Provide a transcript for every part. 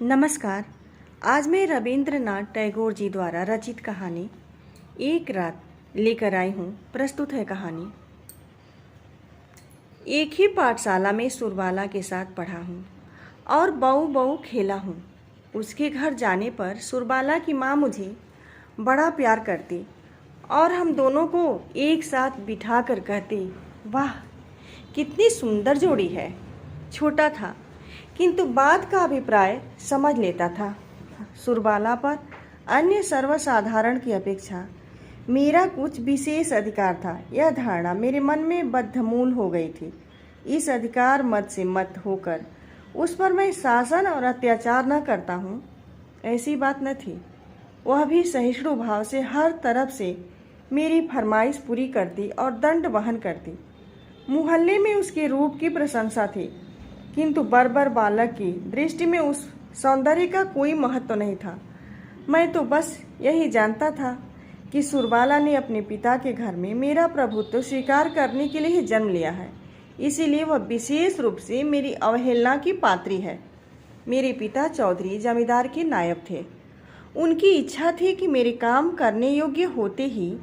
नमस्कार। आज मैं रविंद्रनाथ टैगोर जी द्वारा रचित कहानी एक रात लेकर आई हूँ। प्रस्तुत है कहानी। एक ही पाठशाला में सुरबाला के साथ पढ़ा हूँ और बहू बहू खेला हूँ। उसके घर जाने पर सुरबाला की माँ मुझे बड़ा प्यार करती और हम दोनों को एक साथ बिठा कर कहती, वाह कितनी सुंदर जोड़ी है। छोटा था किंतु बात का अभिप्राय समझ लेता था। सुरबाला पर अन्य सर्वसाधारण की अपेक्षा मेरा कुछ विशेष अधिकार था। यह धारणा मेरे मन में बद्धमूल हो गई थी। इस अधिकार मत से मत होकर उस पर मैं शासन और अत्याचार न करता हूँ, ऐसी बात न थी। वह भी सहिष्णु भाव से हर तरफ से मेरी फरमाइश पूरी करती और दंड वहन करती। मोहल्ले में उसके रूप की प्रशंसा थी, किंतु बर्बर बालक की दृष्टि में उस सौंदर्य का कोई महत्व नहीं था। मैं तो बस यही जानता था कि सुरबाला ने अपने पिता के घर में मेरा प्रभुत्व स्वीकार करने के लिए ही जन्म लिया है, इसीलिए वह विशेष रूप से मेरी अवहेलना की पात्री है। मेरे पिता चौधरी जमींदार के नायब थे। उनकी इच्छा थी कि मेरे काम करने योग्य होते ही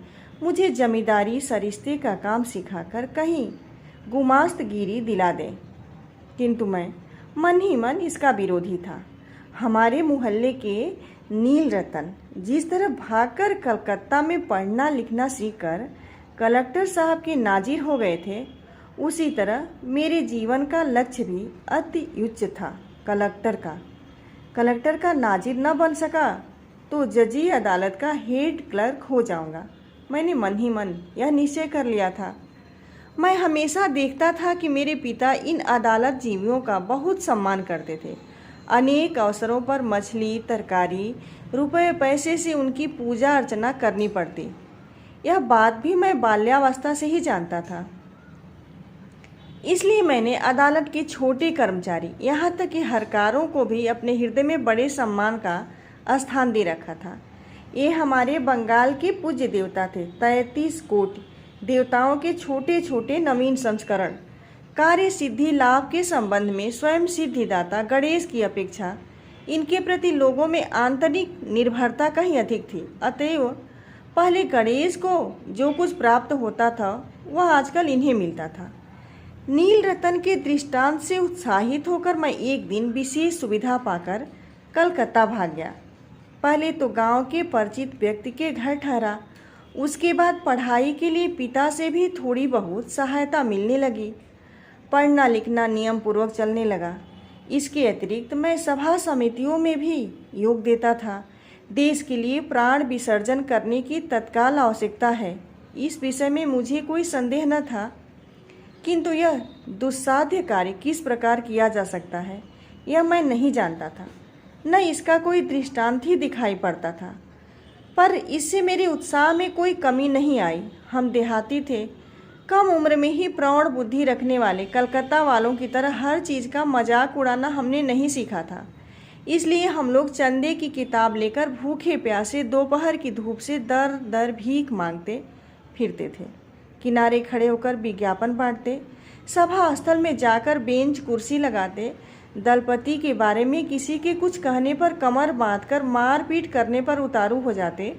मुझे जमींदारी सरिश्ते का काम सिखाकर कहीं गुमास्तगिरी दिला दें, किंतु मैं मन ही मन इसका विरोधी था। हमारे मोहल्ले के नील रतन जिस तरह भागकर कलकत्ता में पढ़ना लिखना सीखकर कलेक्टर साहब के नाजिर हो गए थे, उसी तरह मेरे जीवन का लक्ष्य भी अति उच्च था। कलेक्टर का नाजिर न बन सका तो जजी अदालत का हेड क्लर्क हो जाऊंगा। मैंने मन ही मन यह निश्चय कर लिया था। मैं हमेशा देखता था कि मेरे पिता इन अदालत जीवियों का बहुत सम्मान करते थे। अनेक अवसरों पर मछली, तरकारी, रुपए पैसे से उनकी पूजा अर्चना करनी पड़ती। यह बात भी मैं बाल्यावस्था से ही जानता था। इसलिए मैंने अदालत के छोटे कर्मचारी, यहाँ तक कि हरकारों को भी अपने हृदय में बड़े सम्मान का स्थान दे रखा था। ये हमारे बंगाल के पूज्य देवता थे। 33 कोटि देवताओं के छोटे छोटे नवीन संस्करण। कार्य सिद्धि लाभ के संबंध में स्वयं सिद्धिदाता गणेश की अपेक्षा इनके प्रति लोगों में आंतरिक निर्भरता कहीं अधिक थी। अतएव पहले गणेश को जो कुछ प्राप्त होता था वह आजकल इन्हें मिलता था। नील रतन के दृष्टांत से उत्साहित होकर मैं एक दिन विशेष सुविधा पाकर कलकत्ता भाग गया। पहले तो गांव के परिचित व्यक्ति के घर ठहरा। उसके बाद पढ़ाई के लिए पिता से भी थोड़ी बहुत सहायता मिलने लगी। पढ़ना लिखना नियम पूर्वक चलने लगा। इसके अतिरिक्त मैं सभा समितियों में भी योग देता था। देश के लिए प्राण विसर्जन करने की तत्काल आवश्यकता है, इस विषय में मुझे कोई संदेह न था। किंतु यह दुस्साध्य कार्य किस प्रकार किया जा सकता है, यह मैं नहीं जानता था। न इसका कोई दृष्टांत ही दिखाई पड़ता था। पर इससे मेरे उत्साह में कोई कमी नहीं आई। हम देहाती थे, कम उम्र में ही प्रौढ़ बुद्धि रखने वाले कलकत्ता वालों की तरह हर चीज़ का मजाक उड़ाना हमने नहीं सीखा था। इसलिए हम लोग चंदे की किताब लेकर भूखे प्यासे दोपहर की धूप से दर दर भीख मांगते फिरते थे। किनारे खड़े होकर विज्ञापन बांटते, सभा स्थल में जाकर बेंच कुर्सी लगाते, दलपति के बारे में किसी के कुछ कहने पर कमर बांधकर मारपीट करने पर उतारू हो जाते।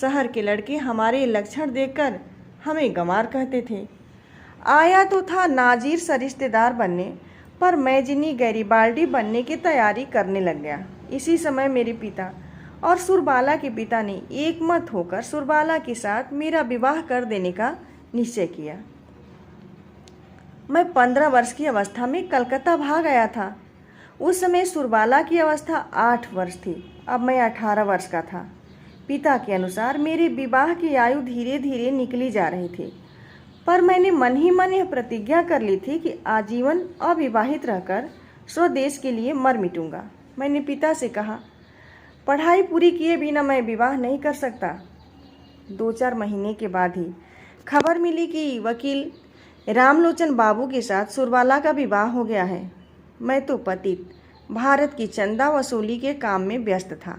शहर के लड़के हमारे लक्षण देखकर हमें गंवार कहते थे। आया तो था नाजिर सरिश्तेदार बनने, पर मैं जिन्नी गैरिबाल्डी बनने की तैयारी करने लग गया। इसी समय मेरे पिता और सुरबाला के पिता ने एकमत होकर सुरबाला के साथ मेरा विवाह कर देने का निश्चय किया। मैं 15 वर्ष की अवस्था में कलकत्ता भाग आया था। उस समय सुरबाला की अवस्था 8 वर्ष थी। अब मैं 18 वर्ष का था। पिता के अनुसार मेरे विवाह की आयु धीरे धीरे निकली जा रही थी, पर मैंने मन ही मन यह प्रतिज्ञा कर ली थी कि आजीवन अविवाहित रहकर स्वदेश के लिए मर मिटूंगा। मैंने पिता से कहा, पढ़ाई पूरी किए बिना मैं विवाह नहीं कर सकता। 2-4 महीने के बाद ही खबर मिली कि वकील रामलोचन बाबू के साथ सुरबाला का विवाह हो गया है। मैं तो पतित भारत की चंदा वसूली के काम में व्यस्त था।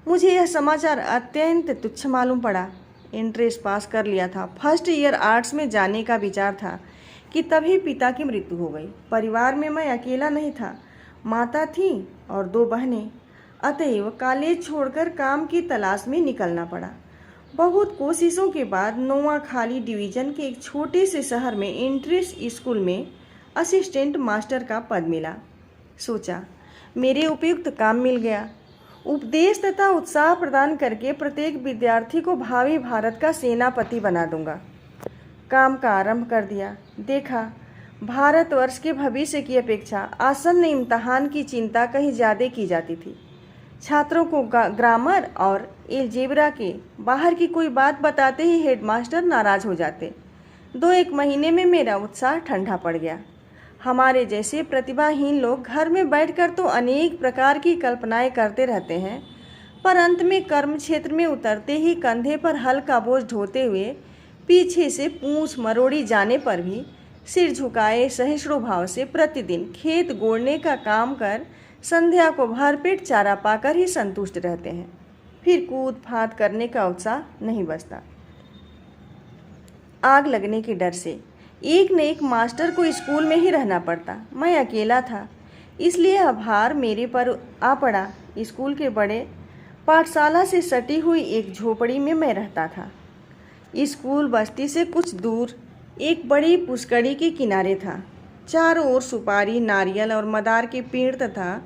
मुझे यह समाचार अत्यंत तुच्छ मालूम पड़ा। इंट्रेंस पास कर लिया था। फर्स्ट ईयर आर्ट्स में जाने का विचार था कि तभी पिता की मृत्यु हो गई। परिवार में मैं अकेला नहीं था। माता थी और 2 बहनें। अतएव कॉलेज छोड़कर काम की तलाश में निकलना पड़ा। बहुत कोशिशों के बाद नोआखाली डिवीज़न के एक छोटे से शहर में एंट्रेंस स्कूल में असिस्टेंट मास्टर का पद मिला। सोचा, मेरे उपयुक्त काम मिल गया। उपदेश तथा उत्साह प्रदान करके प्रत्येक विद्यार्थी को भावी भारत का सेनापति बना दूंगा। काम का आरंभ कर दिया। देखा, भारतवर्ष के भविष्य की अपेक्षा आसन्न इम्तहान की चिंता कहीं ज़्यादा की जाती थी। छात्रों को ग्रामर और एलजेब्रा के बाहर की कोई बात बताते ही हेडमास्टर नाराज हो जाते। 2-1 महीने में मेरा उत्साह ठंडा पड़ गया। हमारे जैसे प्रतिभाहीन लोग घर में बैठकर तो अनेक प्रकार की कल्पनाएं करते रहते हैं, पर अंत में कर्म क्षेत्र में उतरते ही कंधे पर हल्का बोझ ढोते हुए पीछे से पूंछ मरोड़ी जाने पर भी सिर झुकाए सहिष्णु भाव से प्रतिदिन खेत गोड़ने का काम कर संध्या को भरपेट चारा पाकर ही संतुष्ट रहते हैं। फिर कूद फाद करने का उत्साह नहीं बचता। आग लगने के डर से एक न एक मास्टर को स्कूल में ही रहना पड़ता। मैं अकेला था, इसलिए आभार मेरे पर आ पड़ा। स्कूल के बड़े पाठशाला से सटी हुई एक झोपड़ी में मैं रहता था। स्कूल बस्ती से कुछ दूर एक बड़ी पुष्करी के किनारे था। चारों ओर सुपारी, नारियल और मदार के पेड़ तथा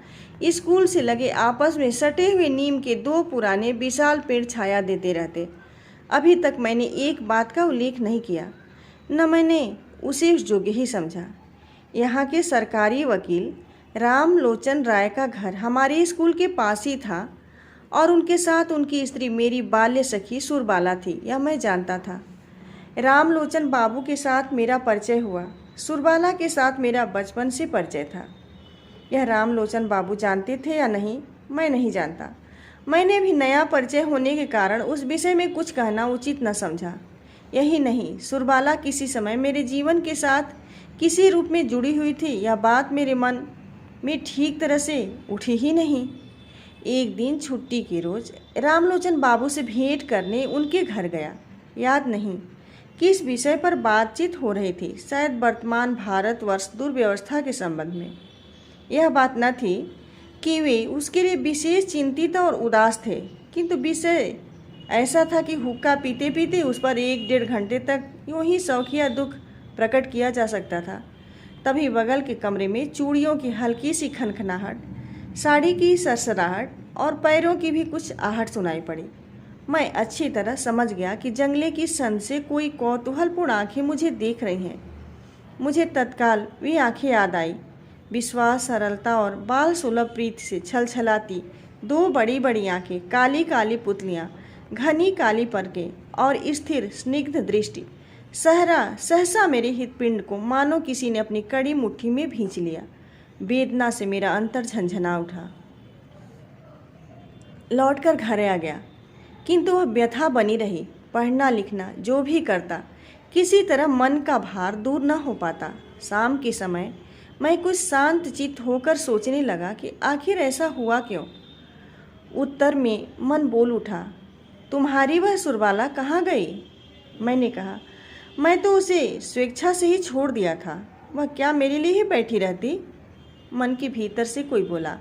स्कूल से लगे आपस में सटे हुए नीम के 2 पुराने विशाल पेड़ छाया देते रहते। अभी तक मैंने एक बात का उल्लेख नहीं किया, न मैंने उसे उस योग्य ही समझा। यहाँ के सरकारी वकील रामलोचन राय का घर हमारे स्कूल के पास ही था और उनके साथ उनकी स्त्री मेरी बाल्य सखी सुरबाला थी, यह मैं जानता था। रामलोचन बाबू के साथ मेरा परिचय हुआ। सुरबाला के साथ मेरा बचपन से परिचय था। यह रामलोचन बाबू जानते थे या नहीं, मैं नहीं जानता। मैंने भी नया परिचय होने के कारण उस विषय में कुछ कहना उचित न समझा। यही नहीं, सुरबाला किसी समय मेरे जीवन के साथ किसी रूप में जुड़ी हुई थी, यह बात मेरे मन में ठीक तरह से उठी ही नहीं। एक दिन छुट्टी के रोज रामलोचन बाबू से भेंट करने उनके घर गया। याद नहीं किस विषय पर बातचीत हो रही थी, शायद वर्तमान भारतवर्ष दुर्व्यवस्था के संबंध में। यह बात न थी कि वे उसके लिए विशेष चिंतित और उदास थे, किंतु विषय ऐसा था कि हुक्का पीते पीते उस पर 1-1.5 घंटे तक यूं ही शौकिया दुख प्रकट किया जा सकता था। तभी बगल के कमरे में चूड़ियों की हल्की सी खनखनाहट, साड़ी की सरसराहट और पैरों की भी कुछ आहट सुनाई पड़ी। मैं अच्छी तरह समझ गया कि जंगले की संद से कोई कौतूहलपूर्ण आंखें मुझे देख रही हैं। मुझे तत्काल वे आंखें याद आई। विश्वास, सरलता और बाल सुलभ प्रीति से छलछलाती 2 बड़ी बड़ी आंखें, काली काली पुतलियाँ, घनी काली पलकें और स्थिर स्निग्ध दृष्टि। सहसा मेरे हृदपिंड को मानो किसी ने अपनी कड़ी मुट्ठी में भींच लिया। वेदना से मेरा अंतर झंझना उठा। लौटकर घर आ गया, किंतु वह व्यथा बनी रही। पढ़ना लिखना जो भी करता, किसी तरह मन का भार दूर न हो पाता। शाम के समय मैं कुछ शांत चित्त होकर सोचने लगा कि आखिर ऐसा हुआ क्यों। उत्तर में मन बोल उठा, तुम्हारी वह सुरबाला कहाँ गई? मैंने कहा, मैं तो उसे स्वेच्छा से ही छोड़ दिया था, वह क्या मेरे लिए ही बैठी रहती? मन के भीतर से कोई बोला,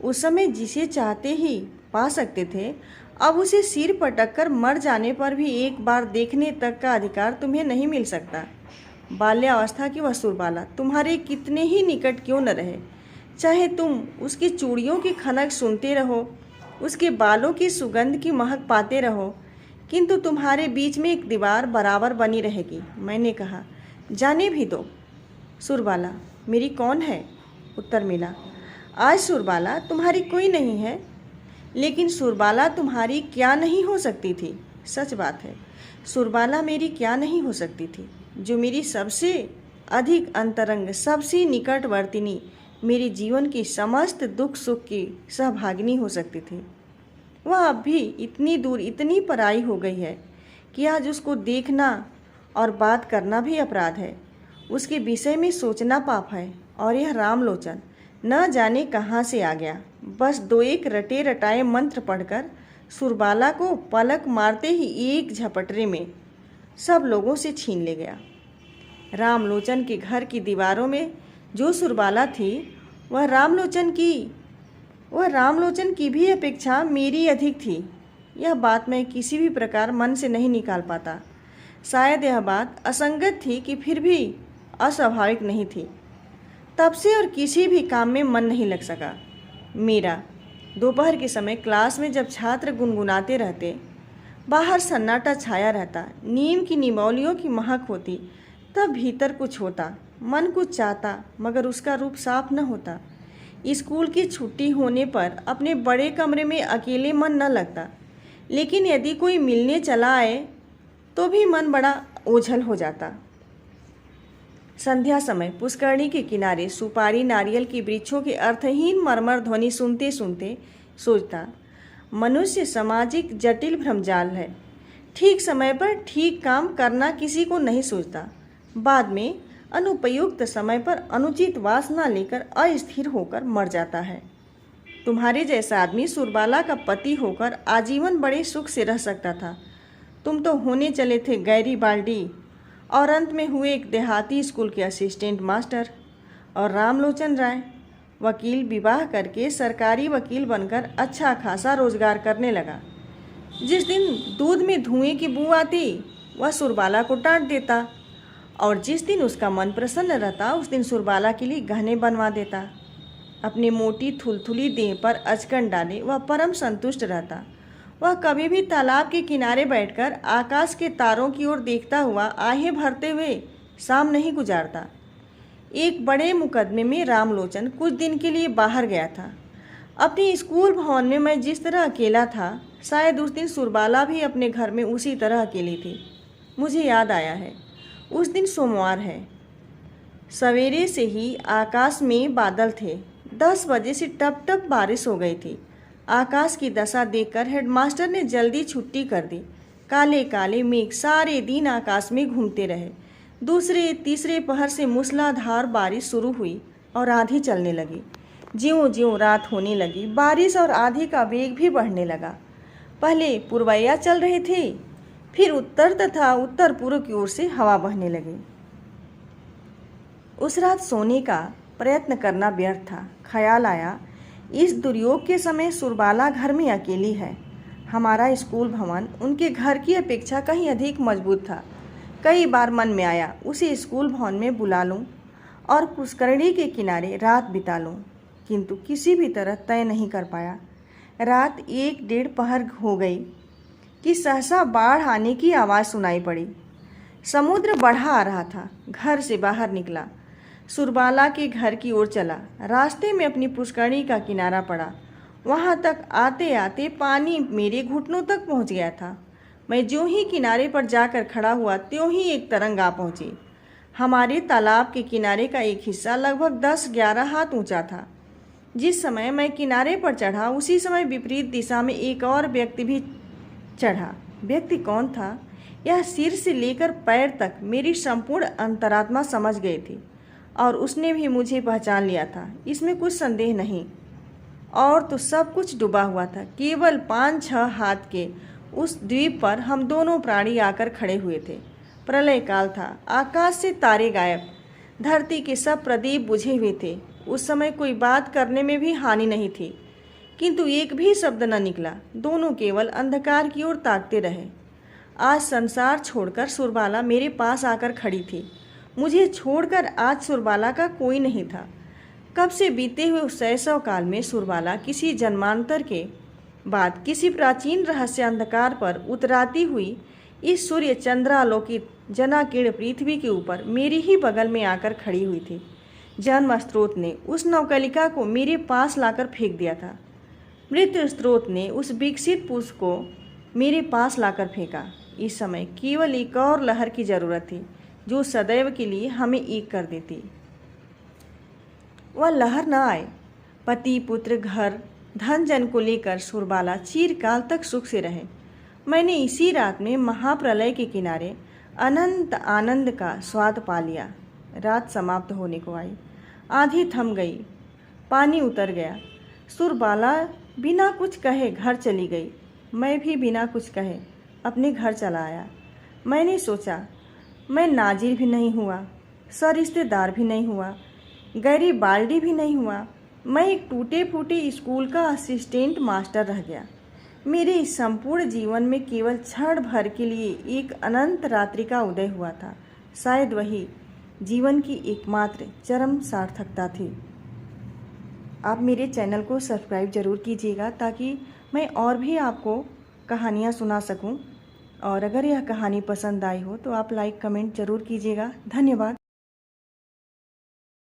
उस समय जिसे चाहते ही पा सकते थे, अब उसे सिर पटक कर मर जाने पर भी एक बार देखने तक का अधिकार तुम्हें नहीं मिल सकता। बाल्यावस्था की वह सुरबाला तुम्हारे कितने ही निकट क्यों न रहे, चाहे तुम उसकी चूड़ियों की खनक सुनते रहो, उसके बालों की सुगंध की महक पाते रहो, किंतु तुम्हारे बीच में एक दीवार बराबर बनी रहेगी। मैंने कहा, जाने भी दो। सुरबाला मेरी कौन है? उत्तर मिला, आज सुरबाला तुम्हारी कोई नहीं है, लेकिन सुरबाला तुम्हारी क्या नहीं हो सकती थी? सच बात है, सुरबाला मेरी क्या नहीं हो सकती थी, जो मेरी सबसे अधिक अंतरंग, सबसे निकटवर्तिनी, मेरे जीवन की समस्त दुख सुख की सहभागिनी हो सकती थी। वह अब भी इतनी दूर, इतनी पराई हो गई है कि आज उसको देखना और बात करना भी अपराध है। उसके विषय में सोचना पाप है। और यह रामलोचन न जाने कहाँ से आ गया, बस 2-1 रटे रटाए मंत्र पढ़कर सुरबाला को पलक मारते ही एक झपटरे में सब लोगों से छीन ले गया। रामलोचन के घर की दीवारों में जो सुरबाला थी, वह रामलोचन की वह रामलोचन की भी अपेक्षा मेरी अधिक थी। यह बात मैं किसी भी प्रकार मन से नहीं निकाल पाता। शायद यह बात असंगत थी कि फिर भी अस्वाभाविक नहीं थी। तब से और किसी भी काम में मन नहीं लग सका मेरा। दोपहर के समय क्लास में जब छात्र गुनगुनाते रहते, बाहर सन्नाटा छाया रहता, नीम की निमौलियों की महक होती, तब भीतर कुछ होता, मन कुछ चाहता, मगर उसका रूप साफ न होता। स्कूल की छुट्टी होने पर अपने बड़े कमरे में अकेले मन न लगता, लेकिन यदि कोई मिलने चला आए तो भी मन बड़ा ओझल हो जाता। संध्या समय पुष्करणी के किनारे सुपारी नारियल की वृक्षों के अर्थहीन मरमर ध्वनि सुनते सुनते सोचता, मनुष्य सामाजिक जटिल भ्रमजाल है। ठीक समय पर ठीक काम करना किसी को नहीं सोचता, बाद में अनुपयुक्त समय पर अनुचित वासना लेकर अस्थिर होकर मर जाता है। तुम्हारे जैसा आदमी सुरबाला का पति होकर आजीवन बड़े सुख से रह सकता था। तुम तो होने चले थे गैरीबाल्डी और अंत में हुए एक देहाती स्कूल के असिस्टेंट मास्टर। और रामलोचन राय वकील विवाह करके सरकारी वकील बनकर अच्छा खासा रोजगार करने लगा। जिस दिन दूध में धुएं की बू आती वह सुरबाला को डांट देता, और जिस दिन उसका मन प्रसन्न रहता उस दिन सुरबाला के लिए गहने बनवा देता। अपनी मोटी थुलथुली देह पर अचकन डाले वह परम संतुष्ट रहता। वह कभी भी तालाब के किनारे बैठकर आकाश के तारों की ओर देखता हुआ आहें भरते हुए शाम नहीं गुजारता। एक बड़े मुकदमे में रामलोचन कुछ दिन के लिए बाहर गया था। अपने स्कूल भवन में मैं जिस तरह अकेला था, शायद उस दिन सुरबाला भी अपने घर में उसी तरह अकेली थी। मुझे याद आया है, उस दिन सोमवार है। सवेरे से ही आकाश में बादल थे। 10 बजे से टप टप बारिश हो गई थी। आकाश की दशा देखकर हेडमास्टर ने जल्दी छुट्टी कर दी। काले काले मेघ सारे दिन आकाश में घूमते रहे। दूसरे तीसरे पहर से मूसलाधार बारिश शुरू हुई और आंधी चलने लगी। ज्यों ज्यों रात होने लगी, बारिश और आंधी का वेग भी बढ़ने लगा। पहले पूर्वैया चल रही थी, फिर उत्तर तथा उत्तर पूर्व की ओर से हवा बहने लगी। उस रात सोने का प्रयत्न करना व्यर्थ था। ख्याल आया, इस दुर्योग के समय सुरबाला घर में अकेली है। हमारा स्कूल भवन उनके घर की अपेक्षा कहीं अधिक मजबूत था। कई बार मन में आया उसे स्कूल भवन में बुला लूं और पुष्करणी के किनारे रात बिता लूं, किंतु किसी भी तरह तय नहीं कर पाया। रात 1-1:30 पहर हो गई कि सहसा बाढ़ आने की आवाज़ सुनाई पड़ी। समुद्र बढ़ा आ रहा था। घर से बाहर निकला, सुरबाला के घर की ओर चला। रास्ते में अपनी पुष्करणी का किनारा पड़ा। वहां तक आते आते पानी मेरे घुटनों तक पहुंच गया था। मैं ज्यों ही किनारे पर जाकर खड़ा हुआ त्यों ही एक तरंग आ पहुंची। हमारे तालाब के किनारे का एक हिस्सा लगभग 10-11 हाथ ऊंचा था। जिस समय मैं किनारे पर चढ़ा उसी समय विपरीत दिशा में एक और व्यक्ति भी चढ़ा। व्यक्ति कौन था, यह सिर से लेकर पैर तक मेरी संपूर्ण अंतरात्मा समझ गई थी, और उसने भी मुझे पहचान लिया था, इसमें कुछ संदेह नहीं। और तो सब कुछ डूबा हुआ था। केवल 5-6 हाथ के उस द्वीप पर हम दोनों प्राणी आकर खड़े हुए थे। प्रलय काल था। आकाश से तारे गायब, धरती के सब प्रदीप बुझे हुए थे। उस समय कोई बात करने में भी हानि नहीं थी, किंतु एक भी शब्द न निकला। दोनों केवल अंधकार की ओर ताकते रहे। आज संसार छोड़कर सुरबाला मेरे पास आकर खड़ी थी। मुझे छोड़कर आज सुरबाला का कोई नहीं था। कब से बीते हुए उस शैशव काल में सुरबाला किसी जन्मांतर के बाद किसी प्राचीन रहस्य अंधकार पर उतराती हुई इस सूर्य चंद्रालोकित जनाकीर्ण पृथ्वी के ऊपर मेरी ही बगल में आकर खड़ी हुई थी। जन्म स्रोत ने उस नवकलिका को मेरे पास लाकर फेंक दिया था। मृत्यु स्रोत ने उस विकसित पुष्प को मेरे पास लाकर फेंका। इस समय केवल एक और लहर की जरूरत थी जो सदैव के लिए हमें एक कर देती। वह लहर न आए। पति पुत्र घर धन जन को लेकर सुरबाला चिरकाल तक सुख से रहे। मैंने इसी रात में महाप्रलय के किनारे अनंत आनंद का स्वाद पा लिया। रात समाप्त होने को आई। आंधी थम गई, पानी उतर गया। सुरबाला बिना कुछ कहे घर चली गई। मैं भी बिना कुछ कहे अपने घर चला आया। मैंने सोचा, मैं नाजिर भी नहीं हुआ, सरिश्तेदार भी नहीं हुआ, गैरीबाल्डी भी नहीं हुआ, मैं एक टूटे फूटे स्कूल का असिस्टेंट मास्टर रह गया। मेरे इस संपूर्ण जीवन में केवल क्षण भर के लिए एक अनंत रात्रि का उदय हुआ था। शायद वही जीवन की एकमात्र चरम सार्थकता थी। आप मेरे चैनल को सब्सक्राइब जरूर कीजिएगा ताकि मैं और भी आपको कहानियाँ सुना सकूं। और अगर यह कहानी पसंद आई हो तो आप लाइक कमेंट जरूर कीजिएगा। धन्यवाद।